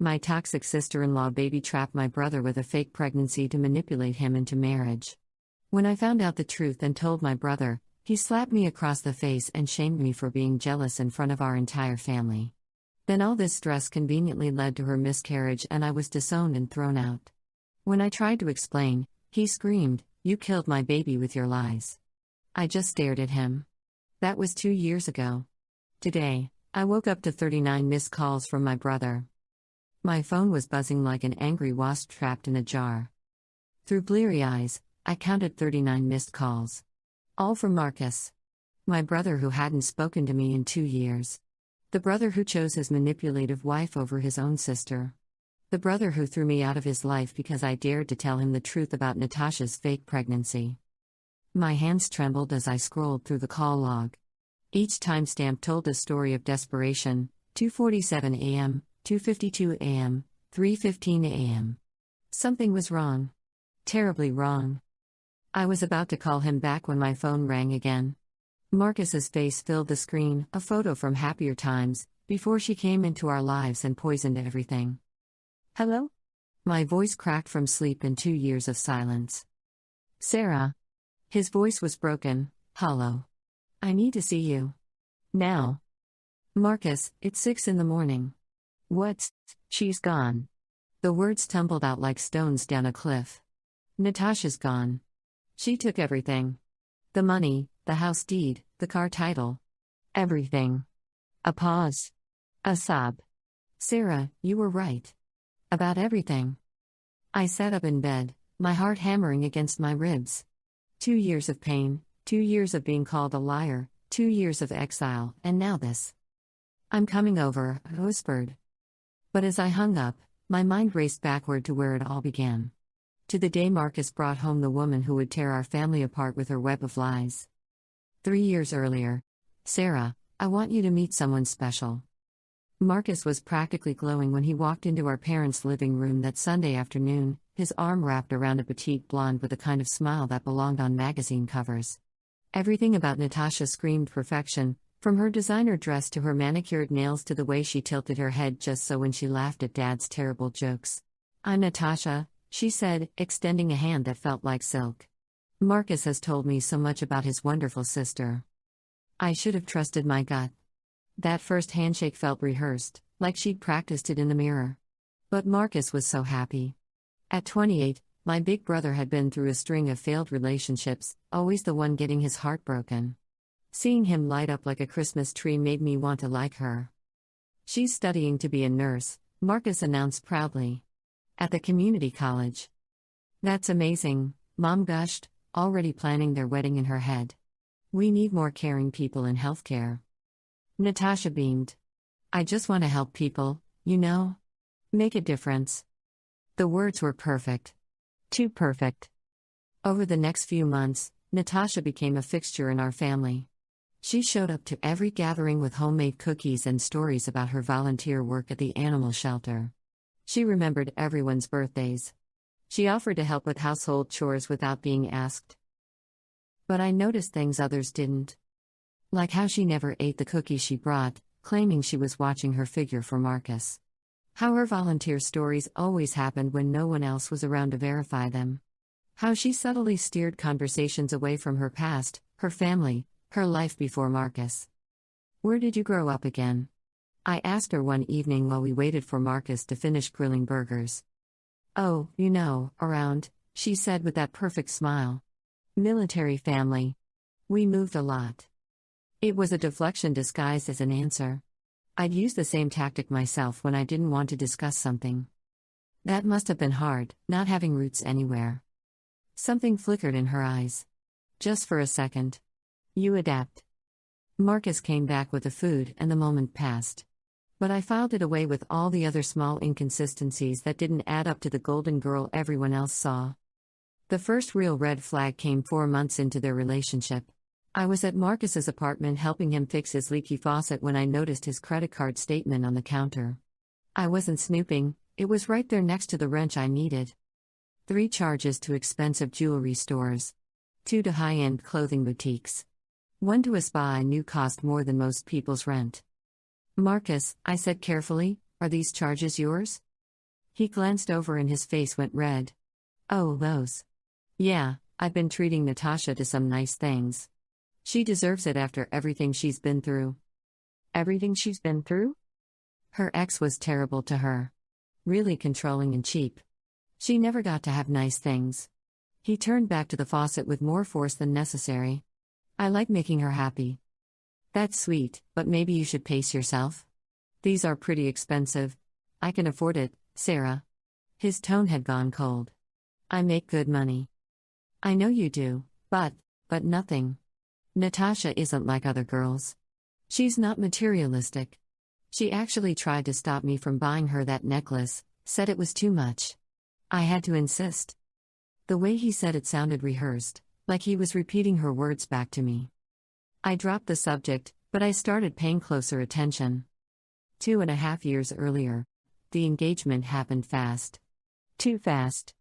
My toxic sister-in-law baby-trapped my brother with a fake pregnancy to manipulate him into marriage. When I found out the truth and told my brother, he slapped me across the face and shamed me for being jealous in front of our entire family. Then all this stress conveniently led to her miscarriage and I was disowned and thrown out. When I tried to explain, he screamed, "You killed my baby with your lies." I just stared at him. That was 2 years ago. Today, I woke up to 39 missed calls from my brother. My phone was buzzing like an angry wasp trapped in a jar. Through bleary eyes, I counted 39 missed calls. All from Marcus. My brother who hadn't spoken to me in 2 years. The brother who chose his manipulative wife over his own sister. The brother who threw me out of his life because I dared to tell him the truth about Natasha's fake pregnancy. My hands trembled as I scrolled through the call log. Each timestamp told a story of desperation: 2:47 a.m., 2:52 a.m., 3:15 a.m. Something was wrong. Terribly wrong. I was about to call him back when my phone rang again. Marcus's face filled the screen, a photo from happier times, before she came into our lives and poisoned everything. "Hello?" My voice cracked from sleep and 2 years of silence. "Sarah." His voice was broken, hollow. "I need to see you. Now." "Marcus, it's 6 in the morning. What? She's gone." The words tumbled out like stones down a cliff. "Natasha's gone. She took everything. The money, the house deed, the car title. Everything." A pause. A sob. "Sarah, you were right. About everything." I sat up in bed, my heart hammering against my ribs. 2 years of pain, 2 years of being called a liar, 2 years of exile, and now this. "I'm coming over," I whispered. But as I hung up, my mind raced backward to where it all began. To the day Marcus brought home the woman who would tear our family apart with her web of lies. 3 years earlier. "Sarah, I want you to meet someone special." Marcus was practically glowing when he walked into our parents' living room that Sunday afternoon, his arm wrapped around a petite blonde with a kind of smile that belonged on magazine covers. Everything about Natasha screamed perfection, from her designer dress to her manicured nails to the way she tilted her head just so when she laughed at Dad's terrible jokes. "I'm Natasha," she said, extending a hand that felt like silk. "Marcus has told me so much about his wonderful sister." I should have trusted my gut. That first handshake felt rehearsed, like she'd practiced it in the mirror. But Marcus was so happy. At 28, my big brother had been through a string of failed relationships, always the one getting his heart broken. Seeing him light up like a Christmas tree made me want to like her. "She's studying to be a nurse," Marcus announced proudly. "At the community college." "That's amazing," Mom gushed, already planning their wedding in her head. "We need more caring people in healthcare." Natasha beamed. "I just want to help people, you know? Make a difference." The words were perfect. Too perfect. Over the next few months, Natasha became a fixture in our family. She showed up to every gathering with homemade cookies and stories about her volunteer work at the animal shelter. She remembered everyone's birthdays. She offered to help with household chores without being asked. But I noticed things others didn't. Like how she never ate the cookies she brought, claiming she was watching her figure for Marcus. How her volunteer stories always happened when no one else was around to verify them. How she subtly steered conversations away from her past, her family, her life before Marcus. "Where did you grow up again?" I asked her one evening while we waited for Marcus to finish grilling burgers. "Oh, you know, around," she said with that perfect smile. "Military family. We moved a lot." It was a deflection disguised as an answer. I'd used the same tactic myself when I didn't want to discuss something. That must have been hard, not having roots anywhere. Something flickered in her eyes. Just for a second. "You adapt." Marcus came back with the food and the moment passed. But I filed it away with all the other small inconsistencies that didn't add up to the golden girl everyone else saw. The first real red flag came 4 months into their relationship. I was at Marcus's apartment helping him fix his leaky faucet when I noticed his credit card statement on the counter. I wasn't snooping, it was right there next to the wrench I needed. 3 charges to expensive jewelry stores. 2 to high-end clothing boutiques. 1 to a spa I knew cost more than most people's rent. "Marcus," I said carefully, "are these charges yours?" He glanced over and his face went red. Oh, those. Yeah, I've been treating Natasha to some nice things. She deserves it after everything she's been through. Everything she's been through? Her ex was terrible to her. Really controlling and cheap. She never got to have nice things. He turned back to the faucet with more force than necessary. I like making her happy. That's sweet, but maybe you should pace yourself. These are pretty expensive. I can afford it, Sarah. His tone had gone cold. I make good money. I know you do, but nothing. Natasha isn't like other girls. She's not materialistic. She actually tried to stop me from buying her that necklace, said it was too much. I had to insist. The way he said it sounded rehearsed, like he was repeating her words back to me. I dropped the subject, but I started paying closer attention. 2.5 years earlier, the engagement happened fast. Too fast.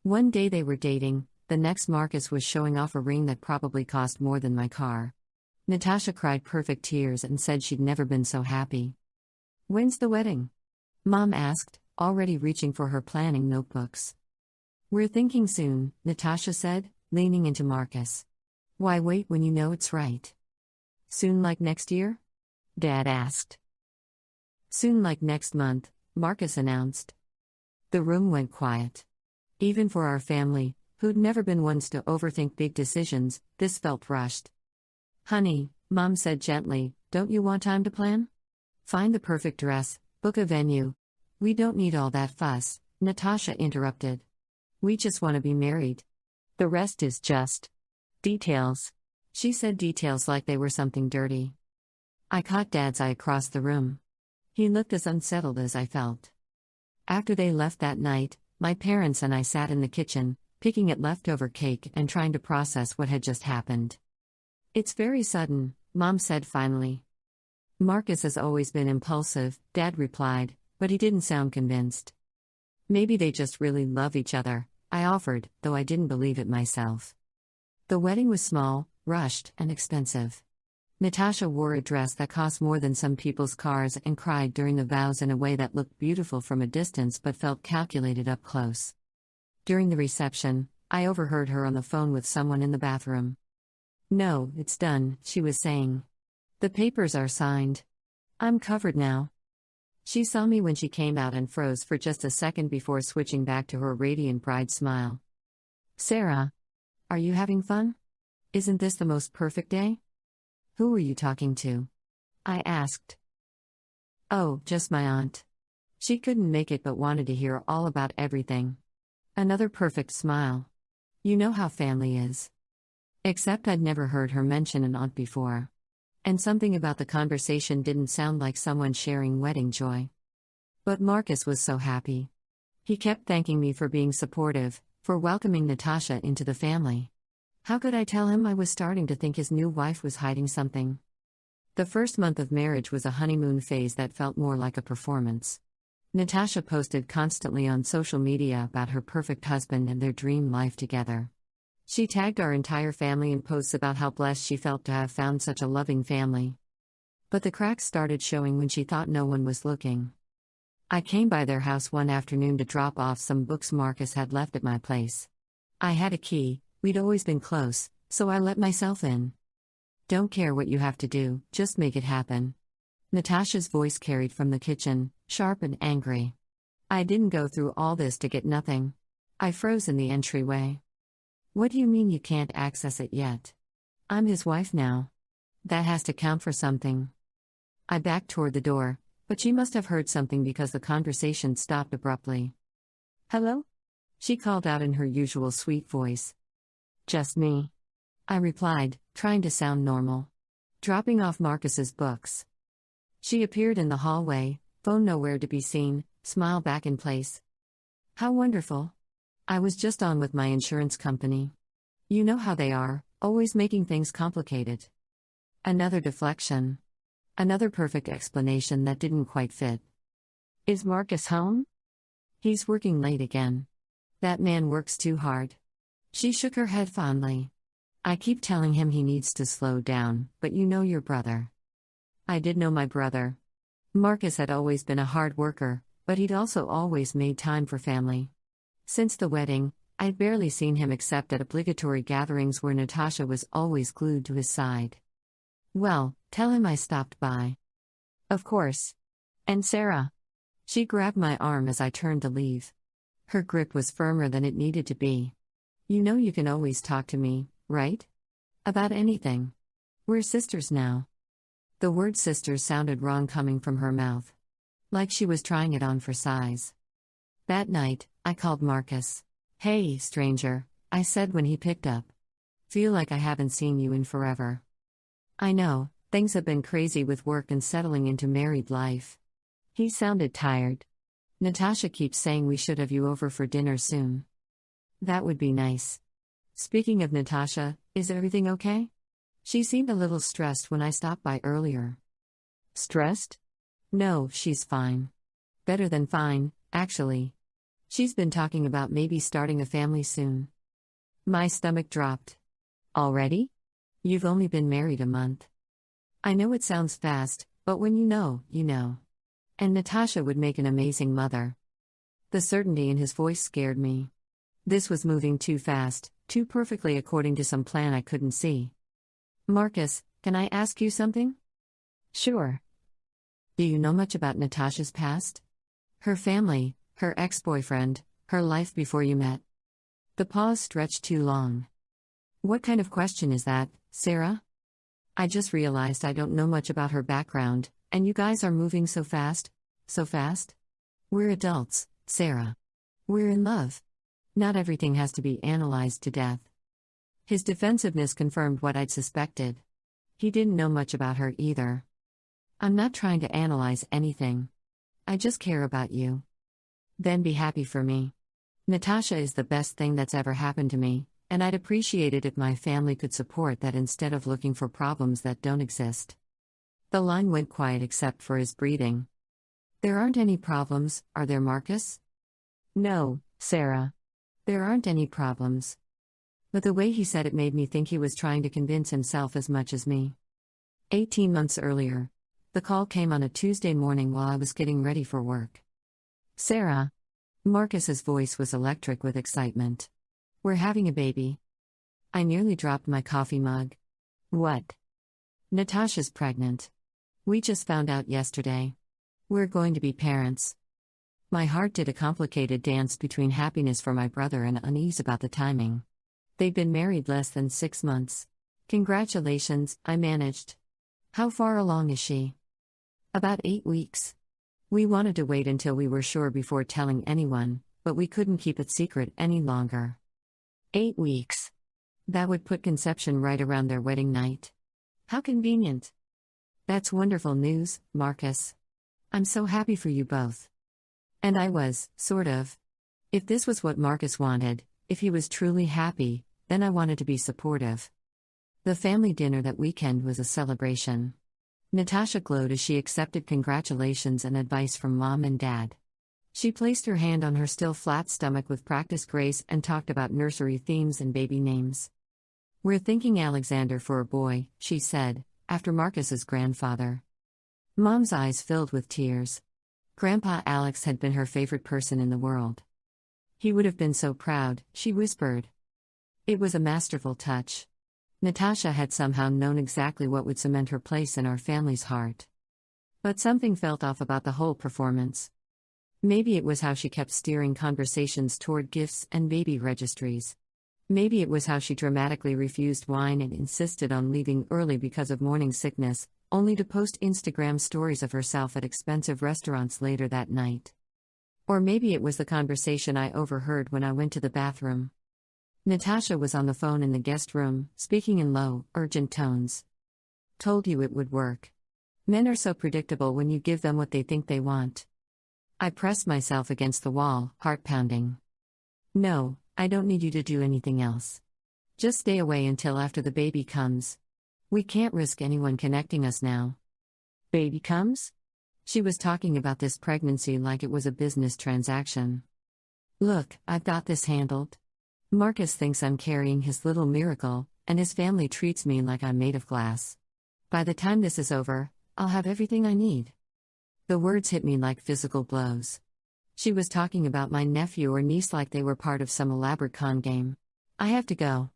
One day they were dating, the next Marcus was showing off a ring that probably cost more than my car. Natasha cried perfect tears and said she'd never been so happy. When's the wedding? Mom asked, already reaching for her planning notebooks. We're thinking soon, Natasha said, leaning into Marcus. Why wait when you know it's right? Soon like next year? Dad asked. Soon like next month, Marcus announced. The room went quiet. Even for our family, who'd never been ones to overthink big decisions, this felt rushed. Honey, Mom said gently, don't you want time to plan? Find the perfect dress, book a venue. We don't need all that fuss, Natasha interrupted. We just want to be married. The rest is just details. She said details like they were something dirty. I caught Dad's eye across the room. He looked as unsettled as I felt. After they left that night, my parents and I sat in the kitchen, picking at leftover cake and trying to process what had just happened. It's very sudden, Mom said finally. Marcus has always been impulsive, Dad replied, but he didn't sound convinced. Maybe they just really love each other, I offered, though I didn't believe it myself. The wedding was small, rushed, and expensive. Natasha wore a dress that cost more than some people's cars and cried during the vows in a way that looked beautiful from a distance but felt calculated up close. During the reception, I overheard her on the phone with someone in the bathroom. No, it's done, she was saying. The papers are signed. I'm covered now. She saw me when she came out and froze for just a second before switching back to her radiant bride smile. Sarah, are you having fun? Isn't this the most perfect day? Who were you talking to? I asked. Oh, just my aunt. She couldn't make it but wanted to hear all about everything. Another perfect smile. You know how family is. Except I'd never heard her mention an aunt before. And something about the conversation didn't sound like someone sharing wedding joy. But Marcus was so happy. He kept thanking me for being supportive, for welcoming Natasha into the family. How could I tell him I was starting to think his new wife was hiding something? The first month of marriage was a honeymoon phase that felt more like a performance. Natasha posted constantly on social media about her perfect husband and their dream life together. She tagged our entire family in posts about how blessed she felt to have found such a loving family. But the cracks started showing when she thought no one was looking. I came by their house one afternoon to drop off some books Marcus had left at my place. I had a key, we'd always been close, so I let myself in. Don't care what you have to do, just make it happen. Natasha's voice carried from the kitchen, sharp and angry. I didn't go through all this to get nothing. I froze in the entryway. What do you mean you can't access it yet? I'm his wife now. That has to count for something. I backed toward the door, but she must have heard something because the conversation stopped abruptly. Hello? She called out in her usual sweet voice. Just me. I replied, trying to sound normal. Dropping off Marcus's books. She appeared in the hallway, phone nowhere to be seen, smile back in place. How wonderful. I was just on with my insurance company. You know how they are, always making things complicated. Another deflection. Another perfect explanation that didn't quite fit. Is Marcus home? He's working late again. That man works too hard. She shook her head fondly. I keep telling him he needs to slow down, but you know your brother. I did know my brother. Marcus had always been a hard worker, But he'd also always made time for family. Since the wedding, I'd barely seen him except at obligatory gatherings where Natasha was always glued to his side. Well, tell him I stopped by. Of course. And Sarah? She grabbed my arm as I turned to leave. Her grip was firmer than it needed to be. You know you can always talk to me, right? About anything. We're sisters now. The word sisters sounded wrong coming from her mouth. Like she was trying it on for size. That night, I called Marcus. Hey, stranger, I said when he picked up. Feel like I haven't seen you in forever. I know, things have been crazy with work and settling into married life. He sounded tired. Natasha keeps saying we should have you over for dinner soon. That would be nice. Speaking of Natasha, is everything okay? She seemed a little stressed when I stopped by earlier. Stressed? No, she's fine. Better than fine, actually. She's been talking about maybe starting a family soon. My stomach dropped. Already? You've only been married a month. I know it sounds fast, but when you know, you know. And Natasha would make an amazing mother. The certainty in his voice scared me. This was moving too fast, too perfectly according to some plan I couldn't see. Marcus, can I ask you something? Sure. Do you know much about Natasha's past? Her family, her ex-boyfriend, her life before you met? The pause stretched too long. What kind of question is that, Sarah? I just realized I don't know much about her background, and you guys are moving so fast? So fast? We're adults, Sarah. We're in love. Not everything has to be analyzed to death. His defensiveness confirmed what I'd suspected. He didn't know much about her either. I'm not trying to analyze anything. I just care about you. Then be happy for me. Natasha is the best thing that's ever happened to me, and I'd appreciate it if my family could support that instead of looking for problems that don't exist. The line went quiet except for his breathing. There aren't any problems, are there, Marcus? No, Sarah. There aren't any problems. But the way he said it made me think he was trying to convince himself as much as me. 18 months earlier. The call came on a Tuesday morning while I was getting ready for work. Sarah. Marcus's voice was electric with excitement. We're having a baby. I nearly dropped my coffee mug. What? Natasha's pregnant. We just found out yesterday. We're going to be parents. My heart did a complicated dance between happiness for my brother and unease about the timing. They'd been married less than 6 months. Congratulations, I managed. How far along is she? About 8 weeks. We wanted to wait until we were sure before telling anyone, but we couldn't keep it secret any longer. 8 weeks. That would put conception right around their wedding night. How convenient. That's wonderful news, Marcus. I'm so happy for you both. And I was, sort of. If this was what Marcus wanted, if he was truly happy, then I wanted to be supportive. The family dinner that weekend was a celebration. Natasha glowed as she accepted congratulations and advice from Mom and Dad. She placed her hand on her still flat stomach with practiced grace and talked about nursery themes and baby names. We're thinking Alexander for a boy, she said, after Marcus's grandfather. Mom's eyes filled with tears. Grandpa Alex had been her favorite person in the world. He would have been so proud, she whispered. It was a masterful touch. Natasha had somehow known exactly what would cement her place in our family's heart. But something felt off about the whole performance. Maybe it was how she kept steering conversations toward gifts and baby registries. Maybe it was how she dramatically refused wine and insisted on leaving early because of morning sickness, only to post Instagram stories of herself at expensive restaurants later that night. Or maybe it was the conversation I overheard when I went to the bathroom. Natasha was on the phone in the guest room, speaking in low, urgent tones. Told you it would work. Men are so predictable when you give them what they think they want. I pressed myself against the wall, heart pounding. No, I don't need you to do anything else. Just stay away until after the baby comes. We can't risk anyone connecting us now. Baby comes? She was talking about this pregnancy like it was a business transaction. Look, I've got this handled. Marcus thinks I'm carrying his little miracle, and his family treats me like I'm made of glass. By the time this is over, I'll have everything I need. The words hit me like physical blows. She was talking about my nephew or niece like they were part of some elaborate con game. I have to go.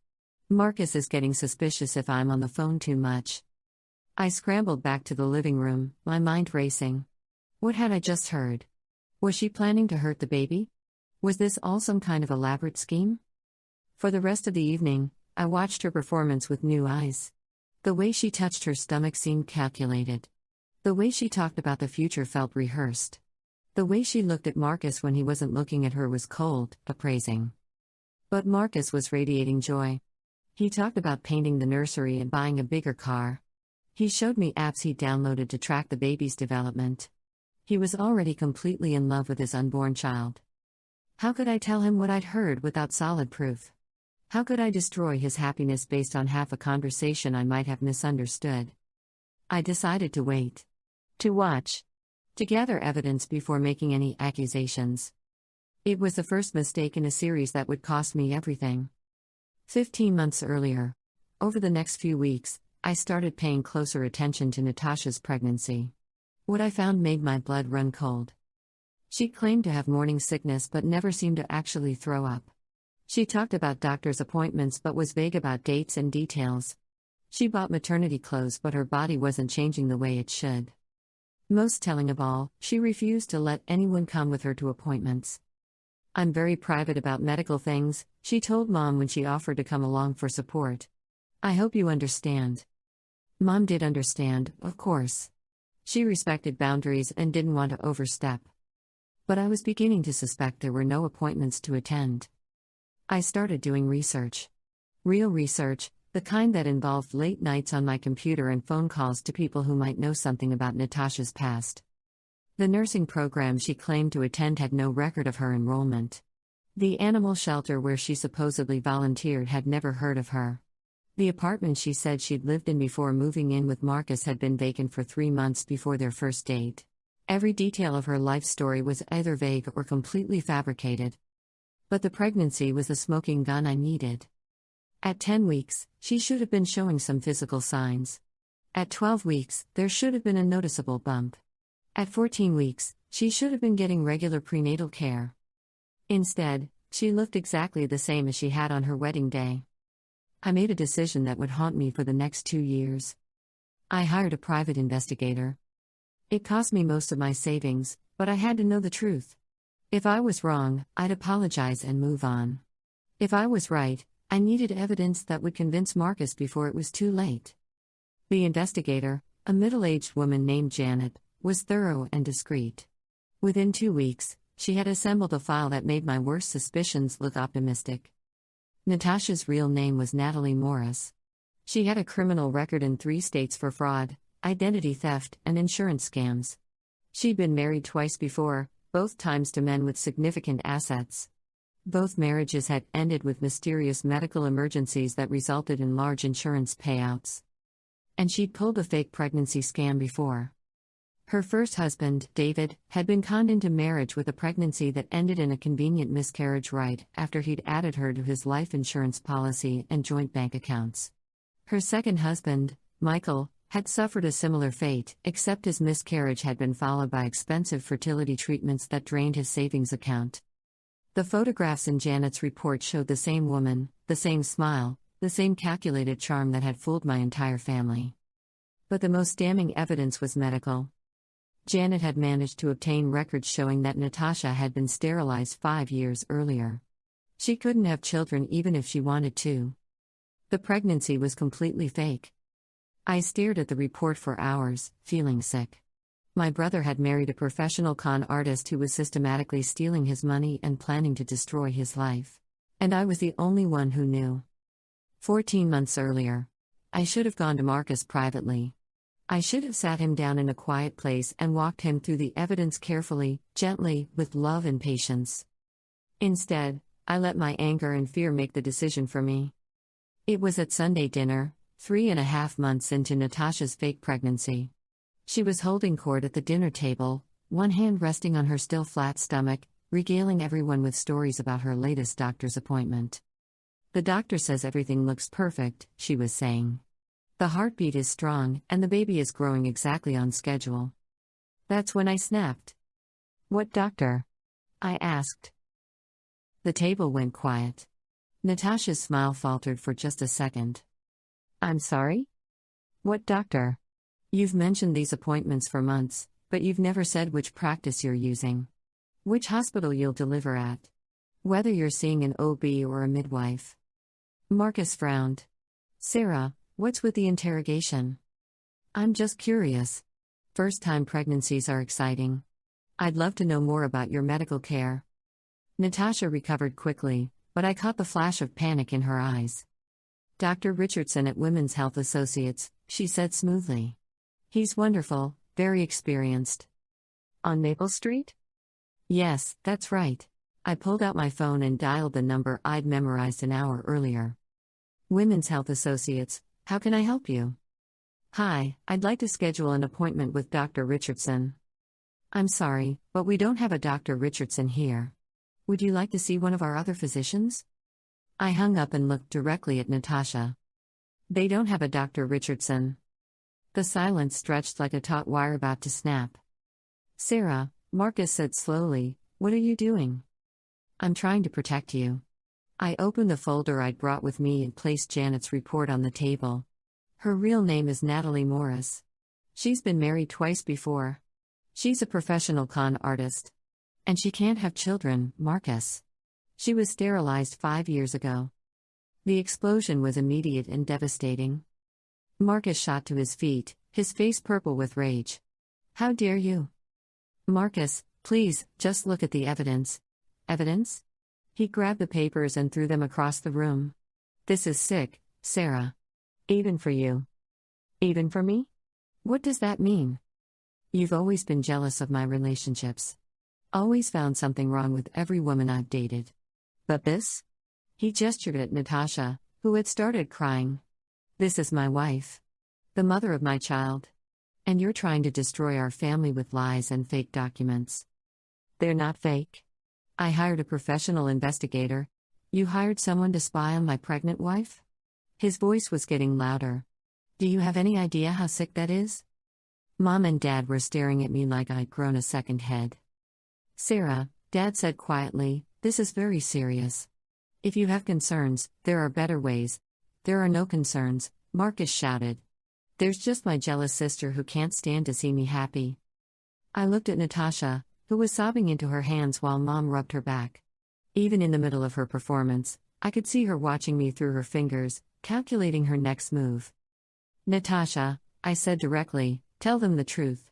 Marcus is getting suspicious if I'm on the phone too much. I scrambled back to the living room, my mind racing. What had I just heard? Was she planning to hurt the baby? Was this all some kind of elaborate scheme? For the rest of the evening, I watched her performance with new eyes. The way she touched her stomach seemed calculated. The way she talked about the future felt rehearsed. The way she looked at Marcus when he wasn't looking at her was cold, appraising. But Marcus was radiating joy. He talked about painting the nursery and buying a bigger car. He showed me apps he downloaded to track the baby's development. He was already completely in love with his unborn child. How could I tell him what I'd heard without solid proof? How could I destroy his happiness based on half a conversation I might have misunderstood? I decided to wait. To watch. To gather evidence before making any accusations. It was the first mistake in a series that would cost me everything. 15 months earlier. Over the next few weeks, I started paying closer attention to Natasha's pregnancy. What I found made my blood run cold. She claimed to have morning sickness but never seemed to actually throw up. She talked about doctor's appointments but was vague about dates and details. She bought maternity clothes but her body wasn't changing the way it should. Most telling of all, she refused to let anyone come with her to appointments. I'm very private about medical things, she told Mom when she offered to come along for support. I hope you understand. Mom did understand, of course. She respected boundaries and didn't want to overstep. But I was beginning to suspect there were no appointments to attend. I started doing research. Real research, the kind that involved late nights on my computer and phone calls to people who might know something about Natasha's past. The nursing program she claimed to attend had no record of her enrollment. The animal shelter where she supposedly volunteered had never heard of her. The apartment she said she'd lived in before moving in with Marcus had been vacant for 3 months before their first date. Every detail of her life story was either vague or completely fabricated. But the pregnancy was the smoking gun I needed. At 10 weeks, she should have been showing some physical signs. At 12 weeks, there should have been a noticeable bump. At 14 weeks, she should have been getting regular prenatal care. Instead, she looked exactly the same as she had on her wedding day. I made a decision that would haunt me for the next 2 years. I hired a private investigator. It cost me most of my savings, but I had to know the truth. If I was wrong, I'd apologize and move on. If I was right, I needed evidence that would convince Marcus before it was too late. The investigator, a middle-aged woman named Janet, was thorough and discreet. Within 2 weeks, she had assembled a file that made my worst suspicions look optimistic. Natasha's real name was Natalie Morris. She had a criminal record in 3 states for fraud, identity theft, and insurance scams. She'd been married twice before, both times to men with significant assets. Both marriages had ended with mysterious medical emergencies that resulted in large insurance payouts. And she'd pulled a fake pregnancy scam before. Her first husband, David, had been conned into marriage with a pregnancy that ended in a convenient miscarriage right after he'd added her to his life insurance policy and joint bank accounts. Her second husband, Michael, had suffered a similar fate, except his miscarriage had been followed by expensive fertility treatments that drained his savings account. The photographs in Janet's report showed the same woman, the same smile, the same calculated charm that had fooled my entire family. But the most damning evidence was medical. Janet had managed to obtain records showing that Natasha had been sterilized 5 years earlier. She couldn't have children even if she wanted to. The pregnancy was completely fake. I stared at the report for hours, feeling sick. My brother had married a professional con artist who was systematically stealing his money and planning to destroy his life. And I was the only one who knew. 14 months earlier. I should have gone to Marcus privately. I should have sat him down in a quiet place and walked him through the evidence carefully, gently, with love and patience. Instead, I let my anger and fear make the decision for me. It was at Sunday dinner, 3.5 months into Natasha's fake pregnancy. She was holding court at the dinner table, one hand resting on her still flat stomach, regaling everyone with stories about her latest doctor's appointment. The doctor says everything looks perfect, she was saying. The heartbeat is strong, and the baby is growing exactly on schedule. That's when I snapped. What doctor? I asked. The table went quiet. Natasha's smile faltered for just a second. I'm sorry? What doctor? You've mentioned these appointments for months, but you've never said which practice you're using. Which hospital you'll deliver at. Whether you're seeing an OB or a midwife. Marcus frowned. Sarah, what's with the interrogation? I'm just curious. First-time pregnancies are exciting. I'd love to know more about your medical care. Natasha recovered quickly, but I caught the flash of panic in her eyes. Dr. Richardson at Women's Health Associates, she said smoothly. He's wonderful, very experienced. On Maple Street? Yes, that's right. I pulled out my phone and dialed the number I'd memorized an hour earlier. Women's Health Associates, how can I help you? Hi, I'd like to schedule an appointment with Dr. Richardson. I'm sorry, but we don't have a Dr. Richardson here. Would you like to see one of our other physicians? I hung up and looked directly at Natasha. They don't have a Dr. Richardson. The silence stretched like a taut wire about to snap. Sarah, Marcus said slowly, what are you doing? I'm trying to protect you. I opened the folder I'd brought with me and placed Janet's report on the table. Her real name is Natalie Morris. She's been married twice before. She's a professional con artist. And she can't have children, Marcus. She was sterilized 5 years ago. The explosion was immediate and devastating. Marcus shot to his feet, his face purple with rage. How dare you? Marcus, please, just look at the evidence. Evidence? He grabbed the papers and threw them across the room. This is sick, Sarah. Even for you. Even for me? What does that mean? You've always been jealous of my relationships. Always found something wrong with every woman I've dated. But this? He gestured at Natasha, who had started crying. This is my wife. The mother of my child. And you're trying to destroy our family with lies and fake documents. They're not fake. I hired a professional investigator. You hired someone to spy on my pregnant wife? His voice was getting louder. Do you have any idea how sick that is? Mom and Dad were staring at me like I'd grown a second head. Sarah, Dad said quietly, this is very serious. If you have concerns, there are better ways. There are no concerns, Marcus shouted. There's just my jealous sister who can't stand to see me happy. I looked at Natasha, who was sobbing into her hands while Mom rubbed her back. Even in the middle of her performance, I could see her watching me through her fingers, calculating her next move. Natasha, I said directly, tell them the truth.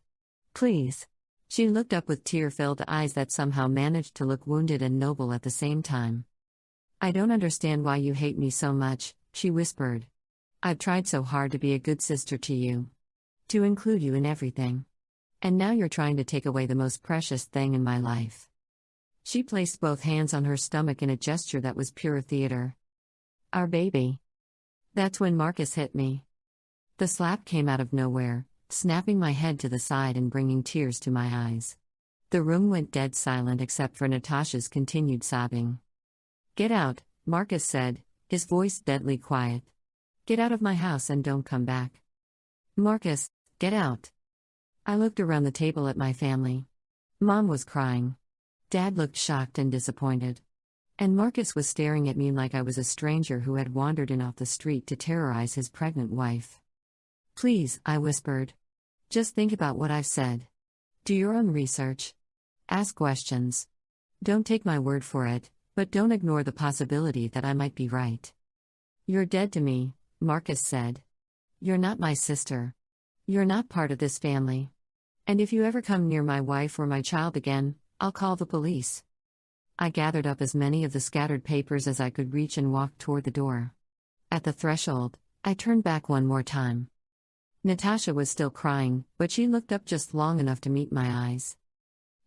Please. She looked up with tear-filled eyes that somehow managed to look wounded and noble at the same time. I don't understand why you hate me so much, she whispered. I've tried so hard to be a good sister to you. To include you in everything. And now you're trying to take away the most precious thing in my life. She placed both hands on her stomach in a gesture that was pure theater. Our baby. That's when Marcus hit me. The slap came out of nowhere, snapping my head to the side and bringing tears to my eyes. The room went dead silent except for Natasha's continued sobbing. Get out, Marcus said, his voice deadly quiet. Get out of my house and don't come back. Marcus, get out. I looked around the table at my family. Mom was crying. Dad looked shocked and disappointed. And Marcus was staring at me like I was a stranger who had wandered in off the street to terrorize his pregnant wife. Please, I whispered. Just think about what I've said. Do your own research. Ask questions. Don't take my word for it, but don't ignore the possibility that I might be right. You're dead to me, Marcus said. You're not my sister. You're not part of this family. And if you ever come near my wife or my child again, I'll call the police. I gathered up as many of the scattered papers as I could reach and walked toward the door. At the threshold, I turned back one more time. Natasha was still crying, but she looked up just long enough to meet my eyes.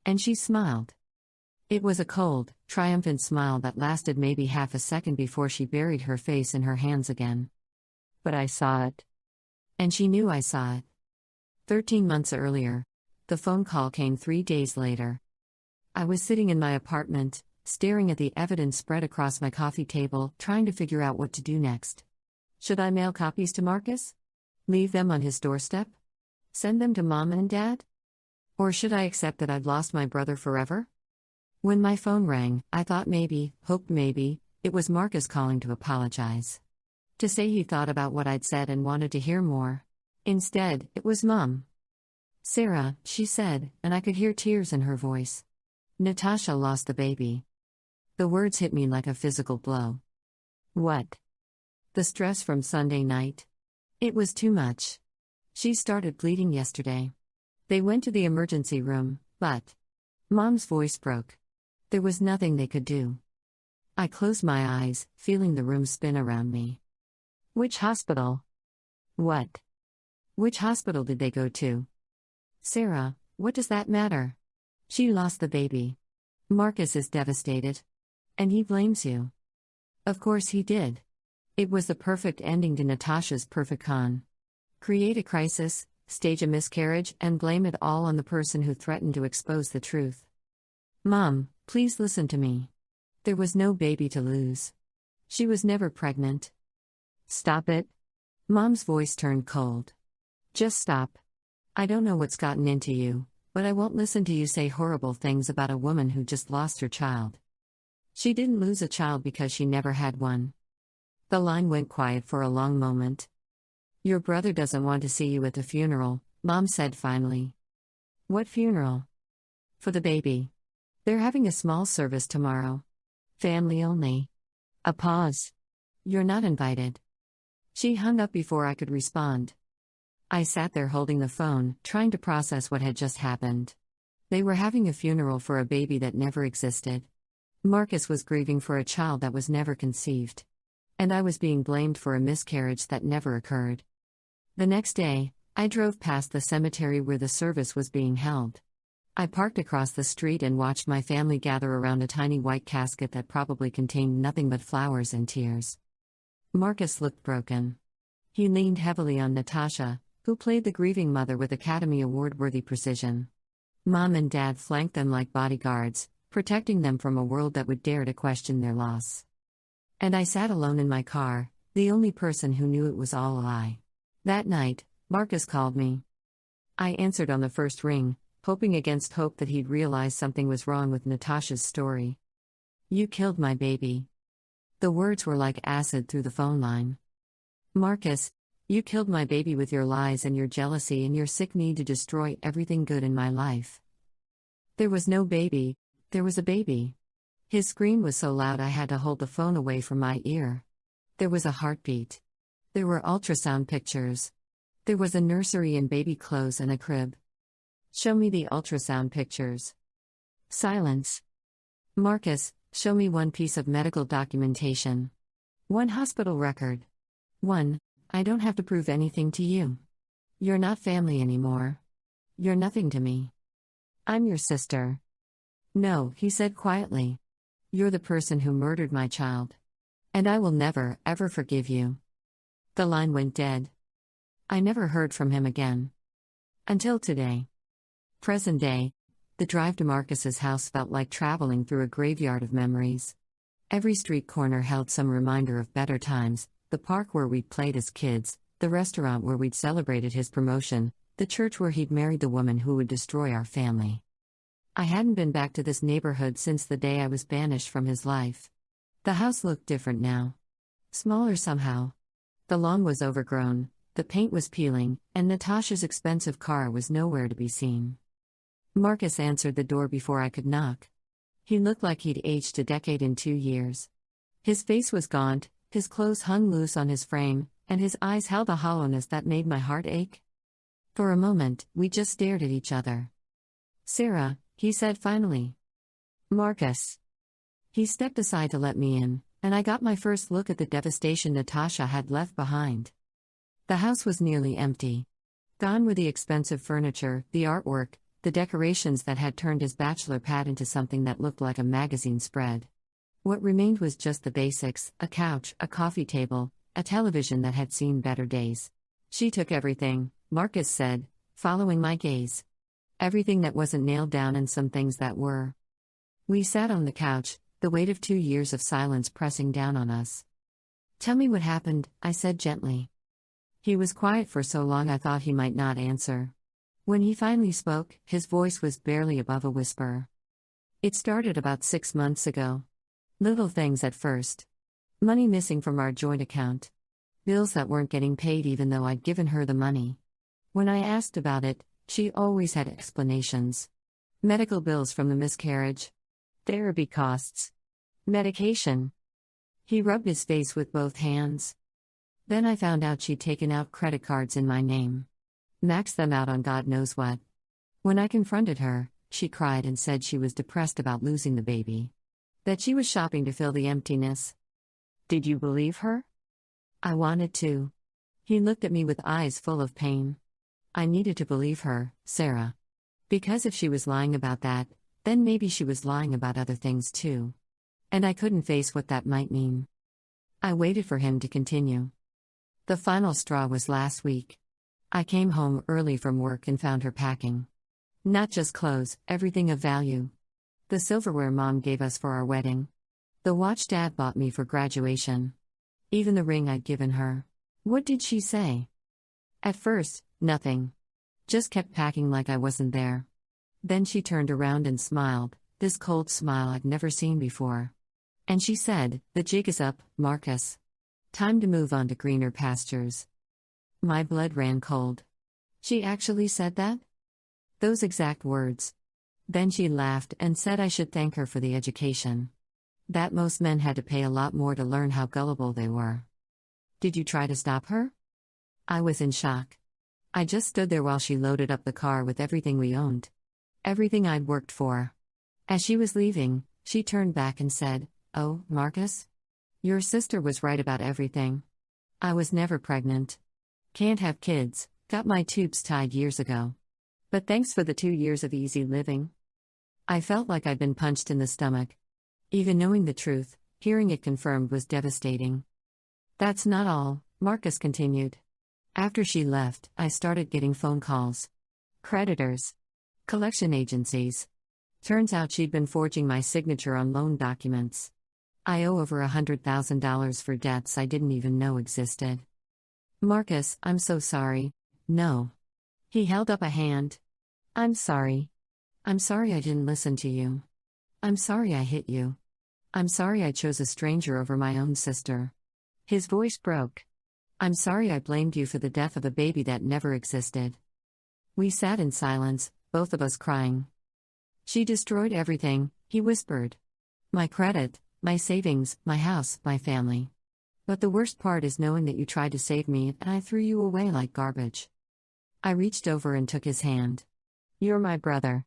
And she smiled. It was a cold, triumphant smile that lasted maybe half a second before she buried her face in her hands again. But I saw it. And she knew I saw it. 13 months earlier. The phone call came 3 days later. I was sitting in my apartment, staring at the evidence spread across my coffee table, trying to figure out what to do next. Should I mail copies to Marcus? Leave them on his doorstep? Send them to Mom and Dad? Or should I accept that I'd lost my brother forever? When my phone rang, I thought hoped maybe, it was Marcus calling to apologize. To say he thought about what I'd said and wanted to hear more. Instead, it was Mom. "Sarah," she said, and I could hear tears in her voice. "Natasha lost the baby." The words hit me like a physical blow. What? The stress from Sunday night? It was too much. She started bleeding yesterday. They went to the emergency room, but Mom's voice broke. There was nothing they could do. I closed my eyes, feeling the room spin around me. Which hospital? What? Which hospital did they go to? Sarah, what does that matter? She lost the baby. Marcus is devastated. And he blames you. Of course he did. It was the perfect ending to Natasha's perfect con. Create a crisis, stage a miscarriage, and blame it all on the person who threatened to expose the truth. Mom, please listen to me. There was no baby to lose. She was never pregnant. Stop it. Mom's voice turned cold. Just stop. I don't know what's gotten into you, but I won't listen to you say horrible things about a woman who just lost her child. She didn't lose a child because she never had one. The line went quiet for a long moment. Your brother doesn't want to see you at the funeral, Mom said finally. What funeral? For the baby. They're having a small service tomorrow. Family only. A pause. You're not invited. She hung up before I could respond. I sat there holding the phone, trying to process what had just happened. They were having a funeral for a baby that never existed. Marcus was grieving for a child that was never conceived. And I was being blamed for a miscarriage that never occurred. The next day, I drove past the cemetery where the service was being held. I parked across the street and watched my family gather around a tiny white casket that probably contained nothing but flowers and tears. Marcus looked broken. He leaned heavily on Natasha, who played the grieving mother with Academy Award-worthy precision. Mom and Dad flanked them like bodyguards, protecting them from a world that would dare to question their loss. And I sat alone in my car, the only person who knew it was all a lie. That night, Marcus called me. I answered on the first ring, hoping against hope that he'd realize something was wrong with Natasha's story. You killed my baby. The words were like acid through the phone line. Marcus, you killed my baby with your lies and your jealousy and your sick need to destroy everything good in my life. There was no baby, there was a baby. His scream was so loud I had to hold the phone away from my ear. There was a heartbeat. There were ultrasound pictures. There was a nursery and baby clothes and a crib. Show me the ultrasound pictures. Silence. Marcus, show me one piece of medical documentation. One hospital record. One, I don't have to prove anything to you. You're not family anymore. You're nothing to me. I'm your sister. No, he said quietly. You're the person who murdered my child. And I will never, ever forgive you. The line went dead. I never heard from him again. Until today. Present day, the drive to Marcus's house felt like traveling through a graveyard of memories. Every street corner held some reminder of better times, the park where we'd played as kids, the restaurant where we'd celebrated his promotion, the church where he'd married the woman who would destroy our family. I hadn't been back to this neighborhood since the day I was banished from his life. The house looked different now. Smaller somehow. The lawn was overgrown, the paint was peeling, and Natasha's expensive car was nowhere to be seen. Marcus answered the door before I could knock. He looked like he'd aged a decade in 2 years. His face was gaunt, his clothes hung loose on his frame, and his eyes held a hollowness that made my heart ache. For a moment, we just stared at each other. Sarah, he said finally. Marcus. He stepped aside to let me in, and I got my first look at the devastation Natasha had left behind. The house was nearly empty. Gone were the expensive furniture, the artwork, the decorations that had turned his bachelor pad into something that looked like a magazine spread. What remained was just the basics, a couch, a coffee table, a television that had seen better days. She took everything, Marcus said, following my gaze. Everything that wasn't nailed down and some things that were. We sat on the couch, the weight of 2 years of silence pressing down on us. Tell me what happened, I said gently. He was quiet for so long I thought he might not answer. When he finally spoke, his voice was barely above a whisper. It started about 6 months ago. Little things at first. Money missing from our joint account. Bills that weren't getting paid even though I'd given her the money. When I asked about it, she always had explanations. Medical bills from the miscarriage. Therapy costs. Medication. He rubbed his face with both hands. Then I found out she'd taken out credit cards in my name. Maxed them out on God knows what. When I confronted her, she cried and said she was depressed about losing the baby. That she was shopping to fill the emptiness. Did you believe her? I wanted to. He looked at me with eyes full of pain. I needed to believe her, Sarah. Because if she was lying about that, then maybe she was lying about other things too. And I couldn't face what that might mean. I waited for him to continue. The final straw was last week. I came home early from work and found her packing. Not just clothes, everything of value. The silverware Mom gave us for our wedding. The watch Dad bought me for graduation. Even the ring I'd given her. What did she say? At first, nothing. Just kept packing like I wasn't there. Then she turned around and smiled, this cold smile I'd never seen before. And she said, "The jig is up, Marcus. Time to move on to greener pastures." My blood ran cold. She actually said that? Those exact words. Then she laughed and said I should thank her for the education. That most men had to pay a lot more to learn how gullible they were. Did you try to stop her? I was in shock. I just stood there while she loaded up the car with everything we owned. Everything I'd worked for. As she was leaving, she turned back and said, "Oh, Marcus? Your sister was right about everything. I was never pregnant. Can't have kids, got my tubes tied years ago. But thanks for the 2 years of easy living." I felt like I'd been punched in the stomach. Even knowing the truth, hearing it confirmed was devastating. That's not all, Marcus continued. After she left, I started getting phone calls. Creditors. Collection agencies. Turns out she'd been forging my signature on loan documents. I owe over $100,000 for debts I didn't even know existed. Marcus, I'm so sorry. No. He held up a hand. I'm sorry. I'm sorry I didn't listen to you. I'm sorry I hit you. I'm sorry I chose a stranger over my own sister. His voice broke. I'm sorry I blamed you for the death of a baby that never existed. We sat in silence, both of us crying. She destroyed everything, he whispered. My credit, my savings, my house, my family. But the worst part is knowing that you tried to save me and I threw you away like garbage. I reached over and took his hand. You're my brother.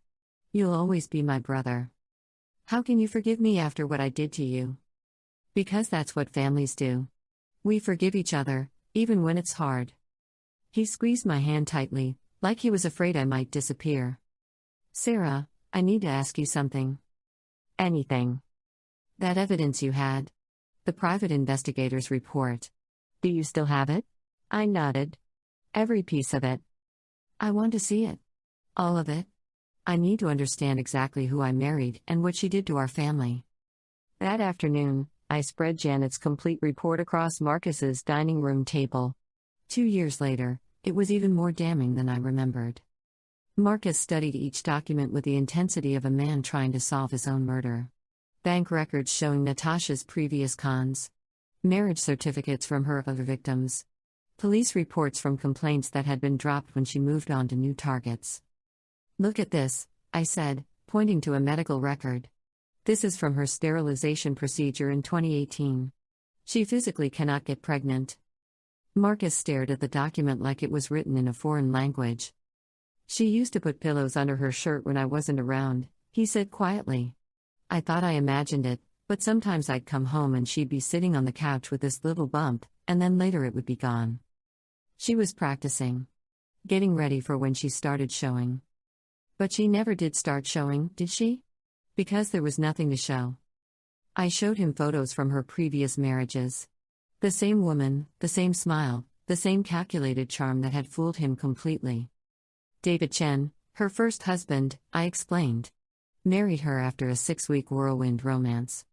You'll always be my brother. How can you forgive me after what I did to you? Because that's what families do. We forgive each other, even when it's hard. He squeezed my hand tightly, like he was afraid I might disappear. Sarah, I need to ask you something. Anything. That evidence you had. The private investigator's report. Do you still have it? I nodded. Every piece of it. I want to see it. All of it. I need to understand exactly who I married and what she did to our family. That afternoon, I spread Janet's complete report across Marcus's dining room table. 2 years later, it was even more damning than I remembered. Marcus studied each document with the intensity of a man trying to solve his own murder. Bank records showing Natasha's previous cons. Marriage certificates from her other victims. Police reports from complaints that had been dropped when she moved on to new targets. Look at this, I said, pointing to a medical record. This is from her sterilization procedure in 2018. She physically cannot get pregnant. Marcus stared at the document like it was written in a foreign language. She used to put pillows under her shirt when I wasn't around, he said quietly. I thought I imagined it, but sometimes I'd come home and she'd be sitting on the couch with this little bump, and then later it would be gone. She was practicing. Getting ready for when she started showing. But she never did start showing, did she? Because there was nothing to show. I showed him photos from her previous marriages. The same woman, the same smile, the same calculated charm that had fooled him completely. David Chen, her first husband, I explained. Married her after a 6-week whirlwind romance.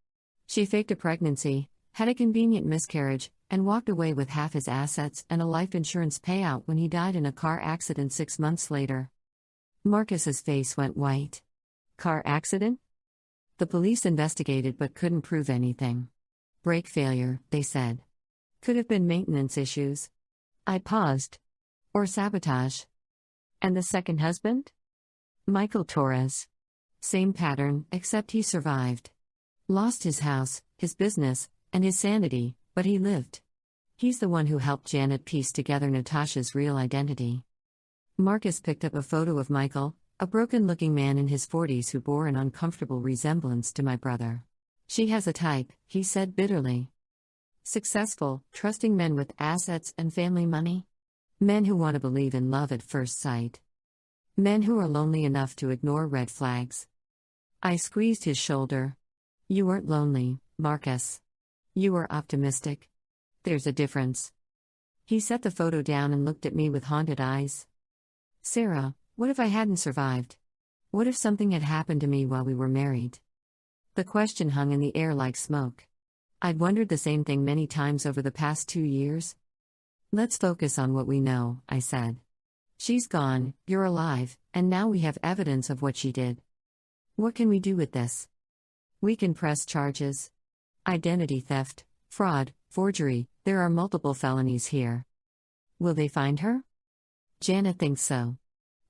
She faked a pregnancy, had a convenient miscarriage, and walked away with half his assets and a life insurance payout when he died in a car accident 6 months later. Marcus's face went white. Car accident? The police investigated but couldn't prove anything. Brake failure, they said. Could have been maintenance issues. I paused. Or sabotage. And the second husband? Michael Torres. Same pattern, except he survived. Lost his house, his business, and his sanity, but he lived. He's the one who helped Janet piece together Natasha's real identity. Marcus picked up a photo of Michael, a broken-looking man in his 40s who bore an uncomfortable resemblance to my brother. She has a type, he said bitterly. Successful, trusting men with assets and family money. Men who want to believe in love at first sight. Men who are lonely enough to ignore red flags. I squeezed his shoulder. You weren't lonely, Marcus. You were optimistic. There's a difference. He set the photo down and looked at me with haunted eyes. Sarah, what if I hadn't survived? What if something had happened to me while we were married? The question hung in the air like smoke. I'd wondered the same thing many times over the past 2 years. Let's focus on what we know, I said. She's gone, you're alive, and now we have evidence of what she did. What can we do with this? We can press charges. Identity theft, fraud, forgery, there are multiple felonies here. Will they find her? Janet thinks so.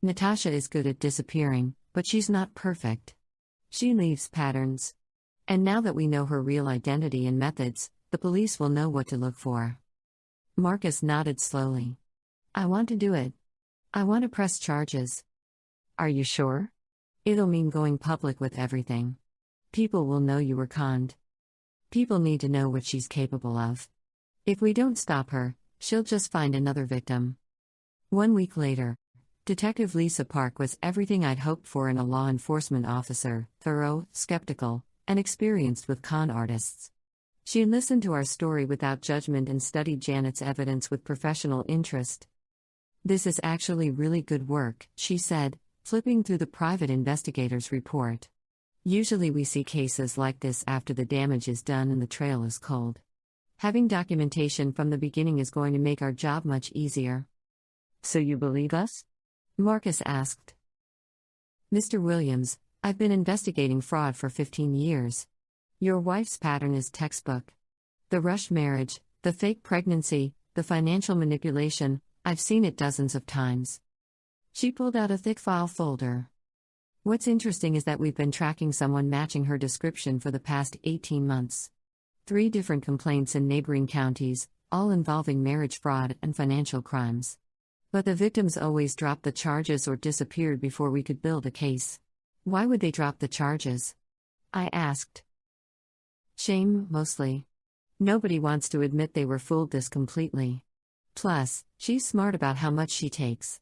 Natasha is good at disappearing, but she's not perfect. She leaves patterns. And now that we know her real identity and methods, the police will know what to look for. Marcus nodded slowly. I want to do it. I want to press charges. Are you sure? It'll mean going public with everything. People will know you were conned. People need to know what she's capable of. If we don't stop her, she'll just find another victim. 1 week later, Detective Lisa Park was everything I'd hoped for in a law enforcement officer: thorough, skeptical, and experienced with con artists. She listened to our story without judgment and studied Janet's evidence with professional interest. This is actually really good work, she said, flipping through the private investigator's report. Usually we see cases like this after the damage is done and the trail is cold. Having documentation from the beginning is going to make our job much easier. So you believe us? Marcus asked. Mr. Williams, I've been investigating fraud for 15 years. Your wife's pattern is textbook. The rushed marriage, the fake pregnancy, the financial manipulation, I've seen it dozens of times. She pulled out a thick file folder. What's interesting is that we've been tracking someone matching her description for the past 18 months. 3 different complaints in neighboring counties, all involving marriage fraud and financial crimes. But the victims always dropped the charges or disappeared before we could build a case. Why would they drop the charges? I asked. Shame, mostly. Nobody wants to admit they were fooled this completely. Plus, she's smart about how much she takes.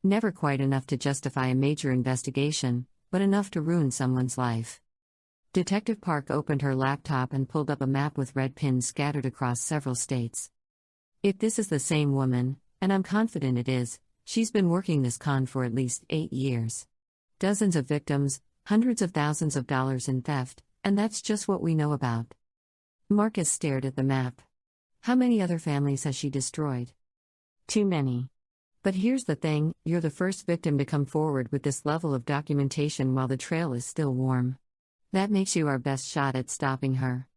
Never quite enough to justify a major investigation, but enough to ruin someone's life. Detective Park opened her laptop and pulled up a map with red pins scattered across several states. If this is the same woman, and I'm confident it is, she's been working this con for at least 8 years. Dozens of victims, hundreds of thousands of dollars in theft, and that's just what we know about. Marcus stared at the map. How many other families has she destroyed? Too many. But here's the thing, you're the first victim to come forward with this level of documentation while the trail is still warm. That makes you our best shot at stopping her.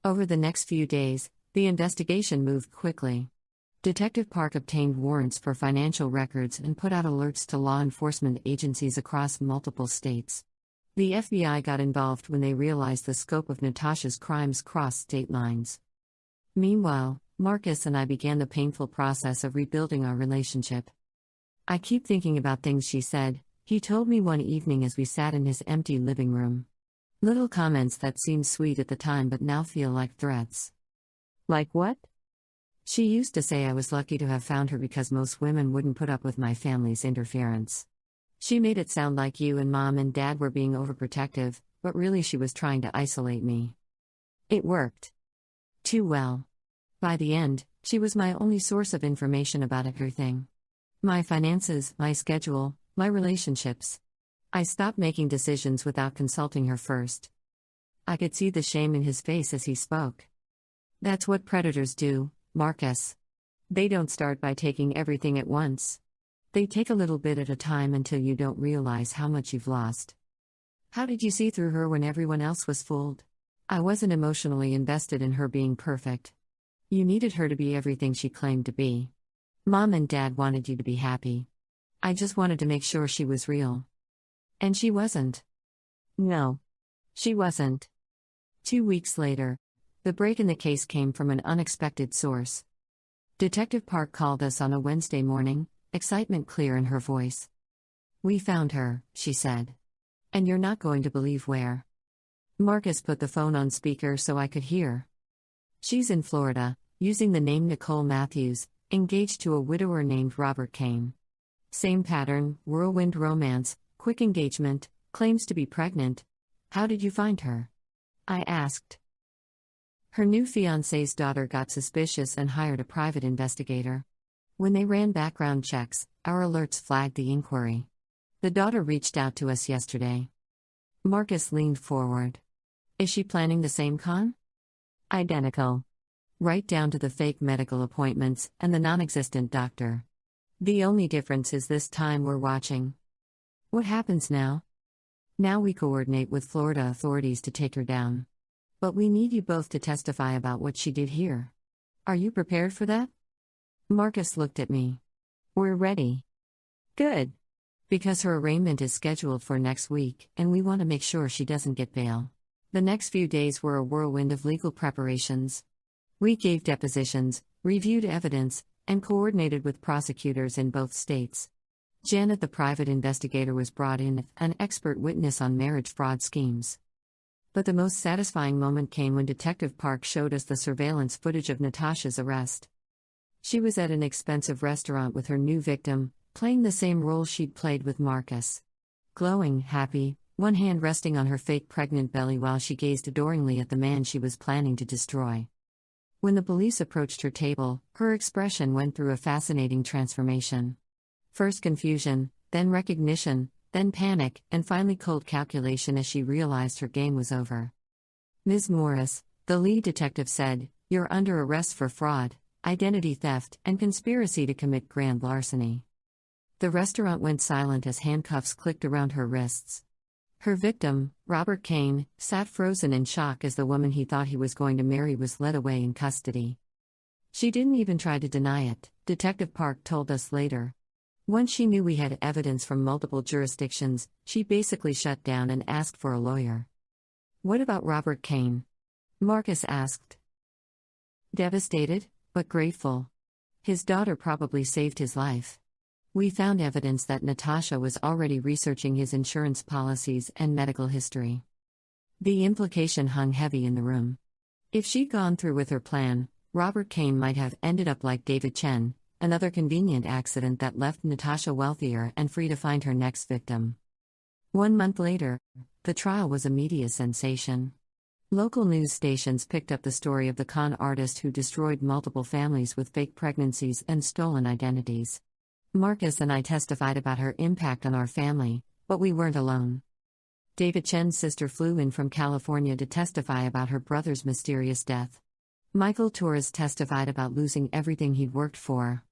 Over the next few days, the investigation moved quickly. Detective Park obtained warrants for financial records and put out alerts to law enforcement agencies across multiple states. The FBI got involved when they realized the scope of Natasha's crimes crossed state lines. Meanwhile, Marcus and I began the painful process of rebuilding our relationship. I keep thinking about things she said, he told me one evening as we sat in his empty living room. Little comments that seemed sweet at the time but now feel like threats. Like what? She used to say I was lucky to have found her because most women wouldn't put up with my family's interference. She made it sound like you and Mom and Dad were being overprotective, but really she was trying to isolate me. It worked. Too well. By the end, she was my only source of information about everything. My finances, my schedule, my relationships. I stopped making decisions without consulting her first. I could see the shame in his face as he spoke. That's what predators do, Marcus. They don't start by taking everything at once. They take a little bit at a time until you don't realize how much you've lost. How did you see through her when everyone else was fooled? I wasn't emotionally invested in her being perfect. You needed her to be everything she claimed to be. Mom and Dad wanted you to be happy. I just wanted to make sure she was real. And she wasn't. No. She wasn't. 2 weeks later, the break in the case came from an unexpected source. Detective Park called us on a Wednesday morning, excitement clear in her voice. "We found her," she said. "And you're not going to believe where." Marcus put the phone on speaker so I could hear. "She's in Florida, using the name Nicole Matthews, engaged to a widower named Robert Kane. Same pattern, whirlwind romance, quick engagement, claims to be pregnant. How did you find her?" I asked. Her new fiancé's daughter got suspicious and hired a private investigator. When they ran background checks, our alerts flagged the inquiry. The daughter reached out to us yesterday. Marcus leaned forward. "Is she planning the same con?" "Identical. Right down to the fake medical appointments and the non-existent doctor. The only difference is this time we're watching." "What happens now?" "Now we coordinate with Florida authorities to take her down. But we need you both to testify about what she did here. Are you prepared for that?" Marcus looked at me. "We're ready." "Good. Because her arraignment is scheduled for next week, and we want to make sure she doesn't get bail." The next few days were a whirlwind of legal preparations. We gave depositions, reviewed evidence, and coordinated with prosecutors in both states. Janet, the private investigator, was brought in, an expert witness on marriage fraud schemes. But the most satisfying moment came when Detective Park showed us the surveillance footage of Natasha's arrest. She was at an expensive restaurant with her new victim, playing the same role she'd played with Marcus. Glowing, happy, one hand resting on her fake pregnant belly while she gazed adoringly at the man she was planning to destroy. When the police approached her table, her expression went through a fascinating transformation. First confusion, then recognition, then panic, and finally cold calculation as she realized her game was over. "Ms. Morris," the lead detective said, "you're under arrest for fraud, identity theft, and conspiracy to commit grand larceny." The restaurant went silent as handcuffs clicked around her wrists. Her victim, Robert Kane, sat frozen in shock as the woman he thought he was going to marry was led away in custody. She didn't even try to deny it, Detective Park told us later. Once she knew we had evidence from multiple jurisdictions, she basically shut down and asked for a lawyer. "What about Robert Kane?" Marcus asked. "Devastated, but grateful. His daughter probably saved his life. We found evidence that Natasha was already researching his insurance policies and medical history. The implication hung heavy in the room. If she'd gone through with her plan, Robert Kane might have ended up like David Chen, another convenient accident that left Natasha wealthier and free to find her next victim. 1 month later, the trial was a media sensation. Local news stations picked up the story of the con artist who destroyed multiple families with fake pregnancies and stolen identities. Marcus and I testified about her impact on our family, but we weren't alone. David Chen's sister flew in from California to testify about her brother's mysterious death. Michael Torres testified about losing everything he'd worked for.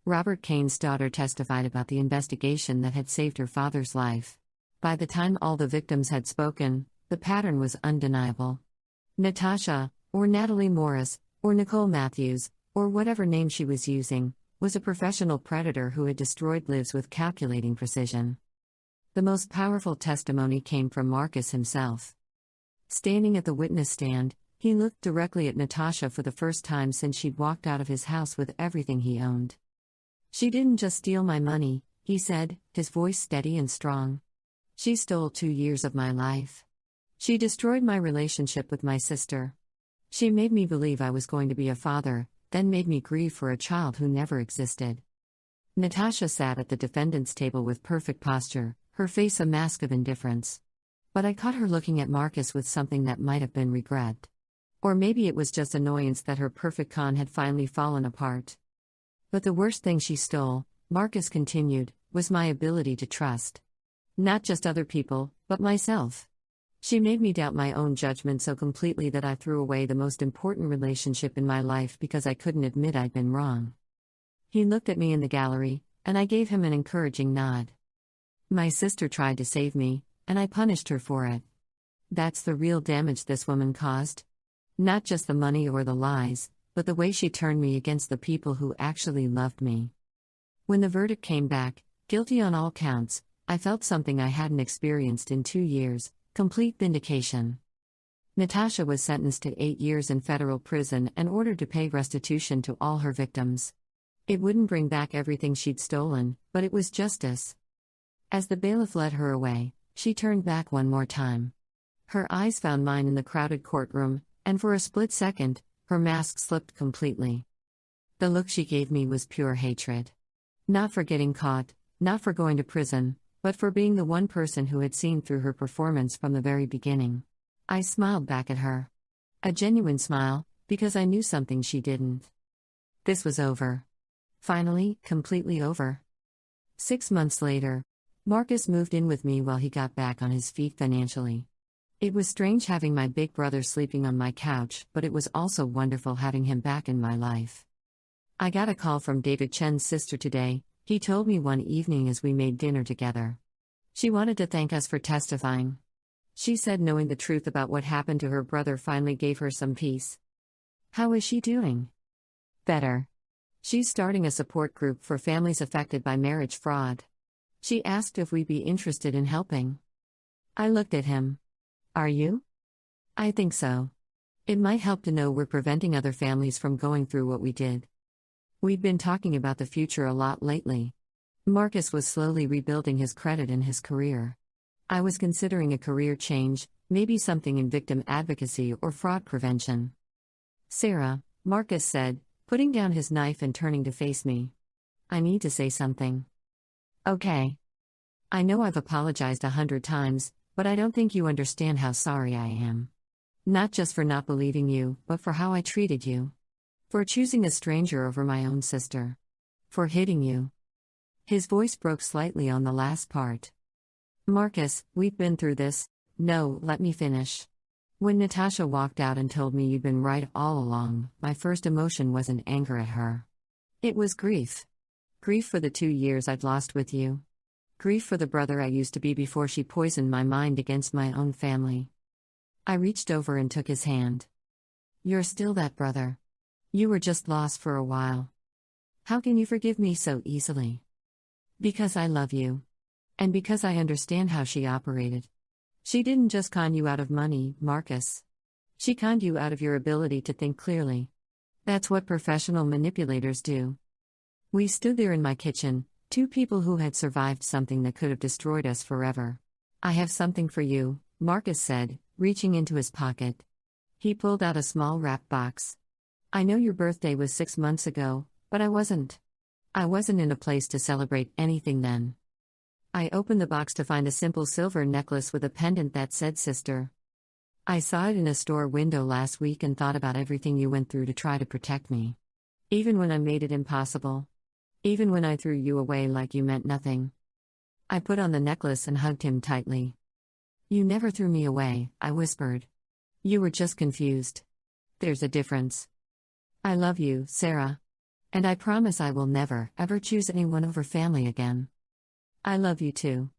Robert Kane's daughter testified about the investigation that had saved her father's life. By the time all the victims had spoken, the pattern was undeniable. Natasha, or Natalie Morris, or Nicole Matthews, or whatever name she was using, was a professional predator who had destroyed lives with calculating precision. The most powerful testimony came from Marcus himself. Standing at the witness stand, he looked directly at Natasha for the first time since she'd walked out of his house with everything he owned. "She didn't just steal my money," he said, his voice steady and strong. "She stole 2 years of my life. She destroyed my relationship with my sister. She made me believe I was going to be a father, then made me grieve for a child who never existed." Natasha sat at the defendant's table with perfect posture, her face a mask of indifference. But I caught her looking at Marcus with something that might have been regret. Or maybe it was just annoyance that her perfect con had finally fallen apart. "But the worst thing she stole," Marcus continued, "was my ability to trust. Not just other people, but myself. She made me doubt my own judgment so completely that I threw away the most important relationship in my life because I couldn't admit I'd been wrong." He looked at me in the gallery, and I gave him an encouraging nod. "My sister tried to save me, and I punished her for it. That's the real damage this woman caused. Not just the money or the lies, but the way she turned me against the people who actually loved me. When the verdict came back, guilty on all counts, I felt something I hadn't experienced in 2 years: complete vindication. Natasha was sentenced to 8 years in federal prison and ordered to pay restitution to all her victims. It wouldn't bring back everything she'd stolen, but it was justice. As the bailiff led her away, she turned back one more time. Her eyes found mine in the crowded courtroom, and for a split second, her mask slipped completely. The look she gave me was pure hatred. Not for getting caught, not for going to prison, but for being the one person who had seen through her performance from the very beginning. I smiled back at her. A genuine smile, because I knew something she didn't. This was over. Finally, completely over. 6 months later, Marcus moved in with me while he got back on his feet financially. It was strange having my big brother sleeping on my couch, but it was also wonderful having him back in my life. I got a call from David Chen's sister today. He told me one evening as we made dinner together. She wanted to thank us for testifying. She said knowing the truth about what happened to her brother finally gave her some peace. How is she doing? Better. She's starting a support group for families affected by marriage fraud. She asked if we'd be interested in helping. I looked at him. Are you? I think so. It might help to know we're preventing other families from going through what we did. We've been talking about the future a lot lately. Marcus was slowly rebuilding his credit and his career. I was considering a career change, maybe something in victim advocacy or fraud prevention. Sarah, Marcus said, putting down his knife and turning to face me. I need to say something. Okay. I know I've apologized 100 times, but I don't think you understand how sorry I am. Not just for not believing you, but for how I treated you. For choosing a stranger over my own sister. For hitting you. His voice broke slightly on the last part. Marcus, we've been through this. No, let me finish. When Natasha walked out and told me you'd been right all along, my first emotion wasn't anger at her. It was grief. Grief for the 2 years I'd lost with you. Grief for the brother I used to be before she poisoned my mind against my own family. I reached over and took his hand. You're still that brother. You were just lost for a while. How can you forgive me so easily? Because I love you. And because I understand how she operated. She didn't just con you out of money, Marcus. She conned you out of your ability to think clearly. That's what professional manipulators do. We stood there in my kitchen, 2 people who had survived something that could have destroyed us forever. I have something for you, Marcus said, reaching into his pocket. He pulled out a small wrapped box. I know your birthday was 6 months ago, but I wasn't. I wasn't in a place to celebrate anything then. I opened the box to find a simple silver necklace with a pendant that said sister. I saw it in a store window last week and thought about everything you went through to try to protect me. Even when I made it impossible. Even when I threw you away like you meant nothing. I put on the necklace and hugged him tightly. You never threw me away, I whispered. You were just confused. There's a difference. I love you, Sarah. And I promise I will never, ever choose anyone over family again. I love you too.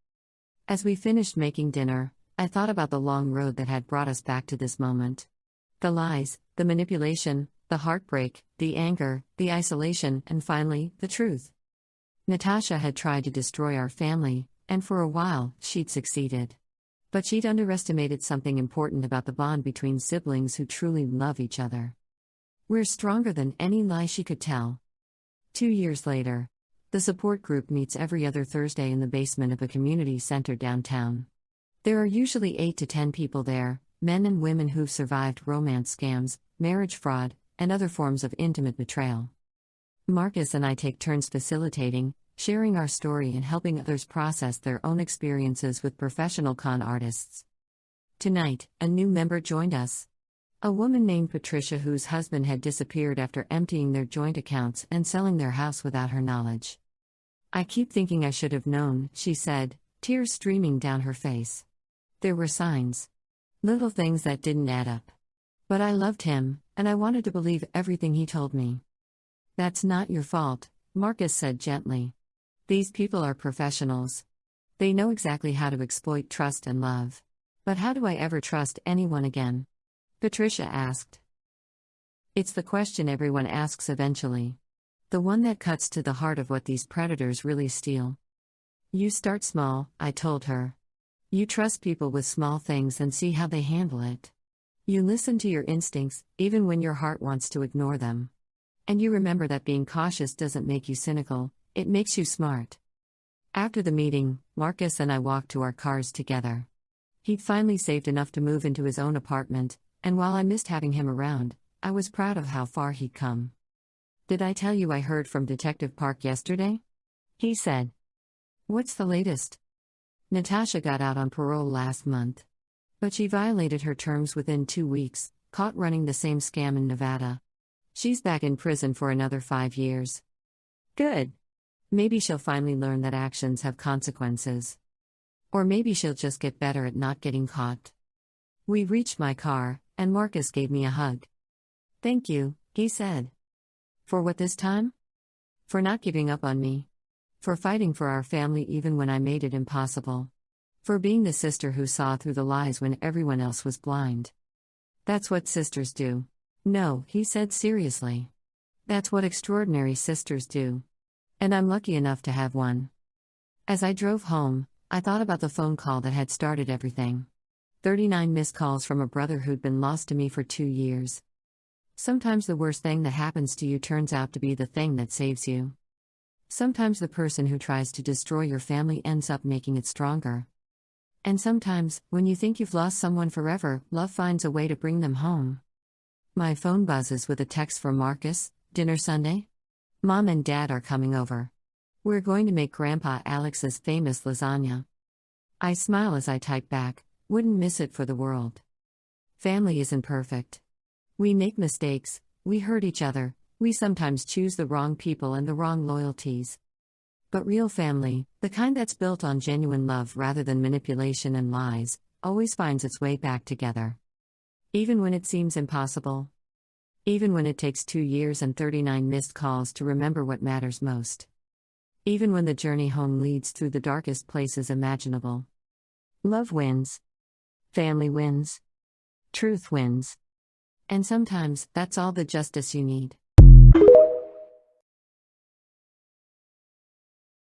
As we finished making dinner, I thought about the long road that had brought us back to this moment. The lies, the manipulation, the heartbreak, the anger, the isolation, and finally, the truth. Natasha had tried to destroy our family, and for a while, she'd succeeded. But she'd underestimated something important about the bond between siblings who truly love each other. We're stronger than any lie she could tell. 2 years later, the support group meets every other Thursday in the basement of a community center downtown. There are usually 8 to 10 people there, men and women who've survived romance scams, marriage fraud, and other forms of intimate betrayal. Marcus and I take turns facilitating, sharing our story and helping others process their own experiences with professional con artists. Tonight, a new member joined us. A woman named Patricia whose husband had disappeared after emptying their joint accounts and selling their house without her knowledge. I keep thinking I should have known, she said, tears streaming down her face. There were signs. Little things that didn't add up. But I loved him, and I wanted to believe everything he told me. That's not your fault, Marcus said gently. These people are professionals. They know exactly how to exploit trust and love. But how do I ever trust anyone again? Patricia asked. It's the question everyone asks eventually. The one that cuts to the heart of what these predators really steal. You start small, I told her. You trust people with small things and see how they handle it. You listen to your instincts, even when your heart wants to ignore them. And you remember that being cautious doesn't make you cynical, it makes you smart. After the meeting, Marcus and I walked to our cars together. He'd finally saved enough to move into his own apartment, and while I missed having him around, I was proud of how far he'd come. Did I tell you I heard from Detective Park yesterday? He said. What's the latest? Natasha got out on parole last month. But she violated her terms within 2 weeks, caught running the same scam in Nevada. She's back in prison for another 5 years. Good. Maybe she'll finally learn that actions have consequences. Or maybe she'll just get better at not getting caught. We reached my car, and Marcus gave me a hug. Thank you, he said. For what this time? For not giving up on me. For fighting for our family even when I made it impossible. For being the sister who saw through the lies when everyone else was blind. That's what sisters do. No, he said seriously. That's what extraordinary sisters do. And I'm lucky enough to have one. As I drove home, I thought about the phone call that had started everything. 39 missed calls from a brother who'd been lost to me for 2 years. Sometimes the worst thing that happens to you turns out to be the thing that saves you. Sometimes the person who tries to destroy your family ends up making it stronger. And sometimes, when you think you've lost someone forever, love finds a way to bring them home. My phone buzzes with a text from Marcus. Dinner Sunday? Mom and Dad are coming over. We're going to make Grandpa Alex's famous lasagna. I smile as I type back, wouldn't miss it for the world. Family isn't perfect. We make mistakes, we hurt each other, we sometimes choose the wrong people and the wrong loyalties. But real family, the kind that's built on genuine love rather than manipulation and lies, always finds its way back together. Even when it seems impossible. Even when it takes 2 years and 39 missed calls to remember what matters most. Even when the journey home leads through the darkest places imaginable. Love wins. Family wins. Truth wins. And sometimes, that's all the justice you need.